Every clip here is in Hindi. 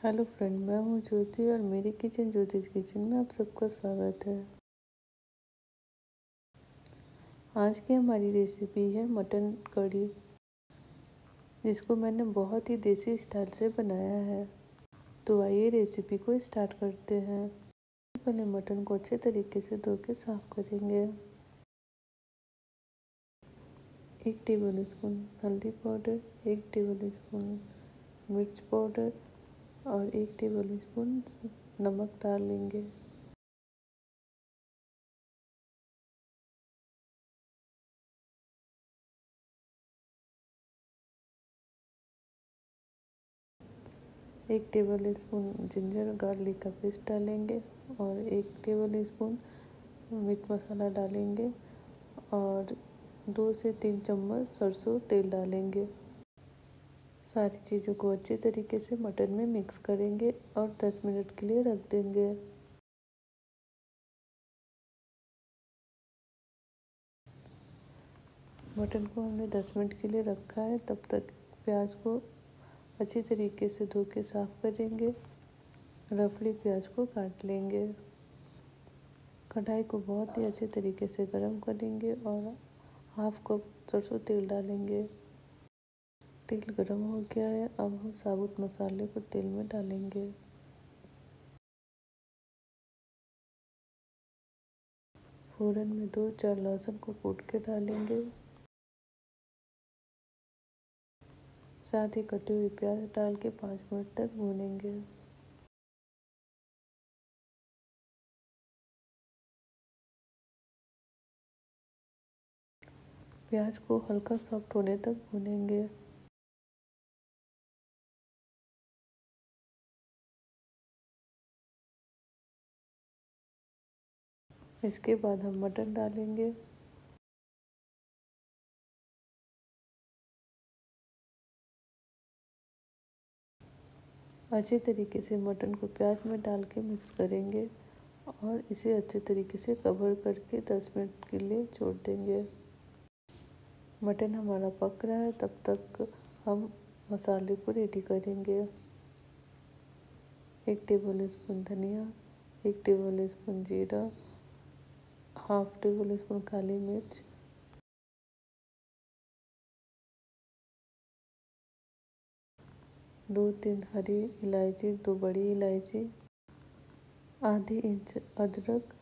हेलो फ्रेंड, मैं हूँ ज्योति और मेरी किचन ज्योतिष किचन में आप सबका स्वागत है। आज की हमारी रेसिपी है मटन कढ़ी, जिसको मैंने बहुत ही देसी स्टाइल से बनाया है। तो आइए रेसिपी को स्टार्ट करते हैं। पहले मटन को अच्छे तरीके से धो के साफ करेंगे। 1 टेबल स्पून हल्दी पाउडर, 1 टेबल स्पून मिर्च पाउडर और 1 टेबल स्पून नमक डाल लेंगे। एक टेबल स्पून जिंजर गार्लिक का पेस्ट डालेंगे और 1 टेबल स्पून मीट मसाला डालेंगे और 2 से 3 चम्मच सरसों तेल डालेंगे। सारी चीज़ों को अच्छे तरीके से मटन में मिक्स करेंगे और 10 मिनट के लिए रख देंगे। मटन को हमने 10 मिनट के लिए रखा है, तब तक प्याज को अच्छी तरीके से धो के साफ करेंगे। रफली प्याज को काट लेंगे। कढ़ाई को बहुत ही अच्छे तरीके से गर्म करेंगे और हाफ कप सरसों तेल डालेंगे। तेल गर्म हो गया है, अब हम साबुत मसाले को तेल में डालेंगे। फ़ौरन में 2-4 लहसुन को कूट के डालेंगे। साथ ही कटी हुई प्याज डाल के 5 मिनट तक भूनेंगे। प्याज को हल्का सॉफ्ट होने तक भूनेंगे। इसके बाद हम मटन डालेंगे। अच्छे तरीके से मटन को प्याज में डाल के मिक्स करेंगे और इसे अच्छे तरीके से कवर करके 10 मिनट के लिए छोड़ देंगे। मटन हमारा पक रहा है, तब तक हम मसाले को रेडी करेंगे। 1 टेबल स्पून धनिया, 1 टेबल स्पून जीरा, हाफ टेबल स्पून काली मिर्च, 2-3 हरी इलायची, 2 बड़ी इलायची, आधी इंच अदरक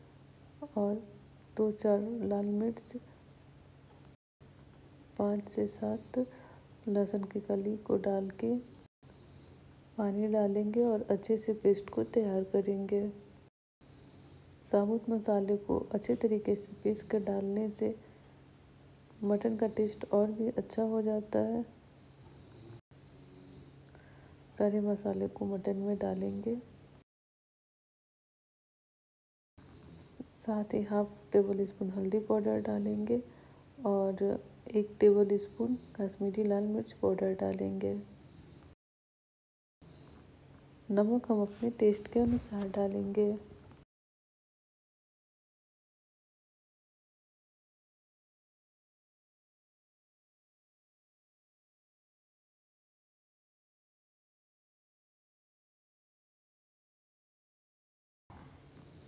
और 2-4 लाल मिर्च, 5 से 7 लहसुन की कली को डाल के पानी डालेंगे और अच्छे से पेस्ट को तैयार करेंगे। साबुत मसाले को अच्छे तरीके से पीस कर डालने से मटन का टेस्ट और भी अच्छा हो जाता है। सारे मसाले को मटन में डालेंगे। साथ ही हाफ टेबल स्पून हल्दी पाउडर डालेंगे और 1 टेबल स्पून कश्मीरी लाल मिर्च पाउडर डालेंगे। नमक हम अपने टेस्ट के अनुसार डालेंगे।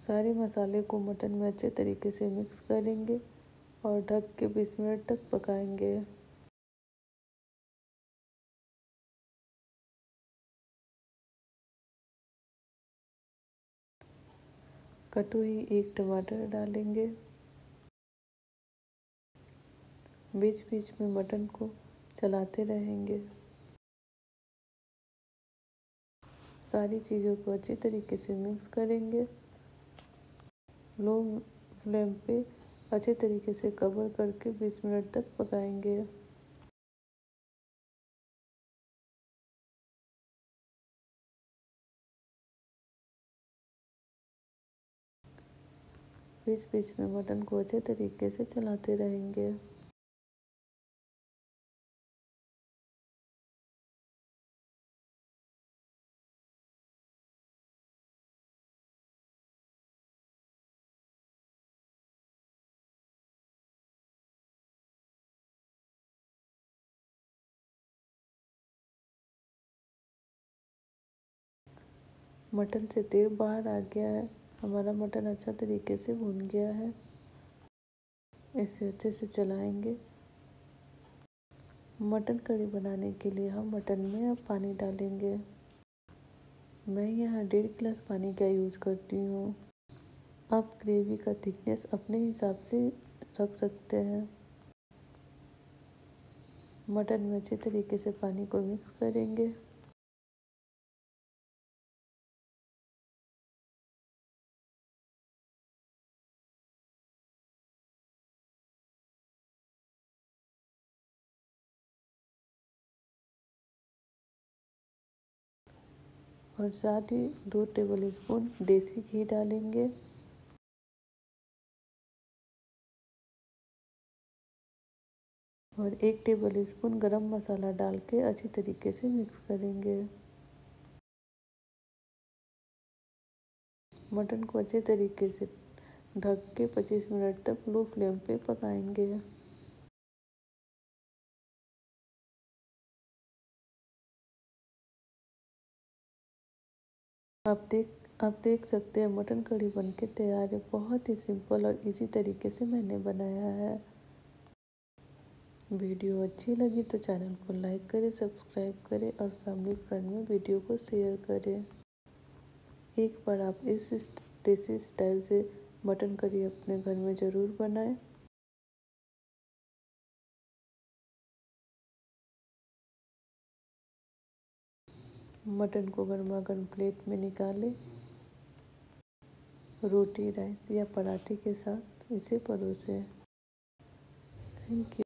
सारे मसाले को मटन में अच्छे तरीके से मिक्स करेंगे और ढक के 20 मिनट तक पकाएंगे। कटी हुई 1 टमाटर डालेंगे। बीच बीच में मटन को चलाते रहेंगे। सारी चीज़ों को अच्छी तरीके से मिक्स करेंगे। लो फ्लेम पे अच्छे तरीके से कवर करके 20 मिनट तक पकाएंगे। बीच बीच में मटन को अच्छे तरीके से चलाते रहेंगे। मटन से तेल बाहर आ गया है। हमारा मटन अच्छा तरीके से भुन गया है। इसे अच्छे से चलाएंगे। मटन करी बनाने के लिए हम मटन में अब पानी डालेंगे। मैं यहाँ 1.5 गिलास पानी का यूज़ करती हूँ। आप ग्रेवी का थिकनेस अपने हिसाब से रख सकते हैं। मटन में अच्छे तरीके से पानी को मिक्स करेंगे। और साथ ही 2 टेबल स्पून देसी घी डालेंगे। और 1 टेबल स्पून गरम मसाला डाल के अच्छी तरीके से मिक्स करेंगे। मटन को अच्छे तरीके से ढक के 25 मिनट तक लो फ्लेम पे पकाएंगे। आप देख सकते हैं मटन कढ़ी बनके तैयार है। बहुत ही सिंपल और इजी तरीके से मैंने बनाया है। वीडियो अच्छी लगी तो चैनल को लाइक करें, सब्सक्राइब करें और फैमिली फ्रेंड में वीडियो को शेयर करें। एक बार आप इस देसी स्टाइल से मटन करी अपने घर में ज़रूर बनाएं। मटन को गर्मा गर्म प्लेट में निकालें। रोटी, राइस या पराठे के साथ इसे परोसें। Thank you.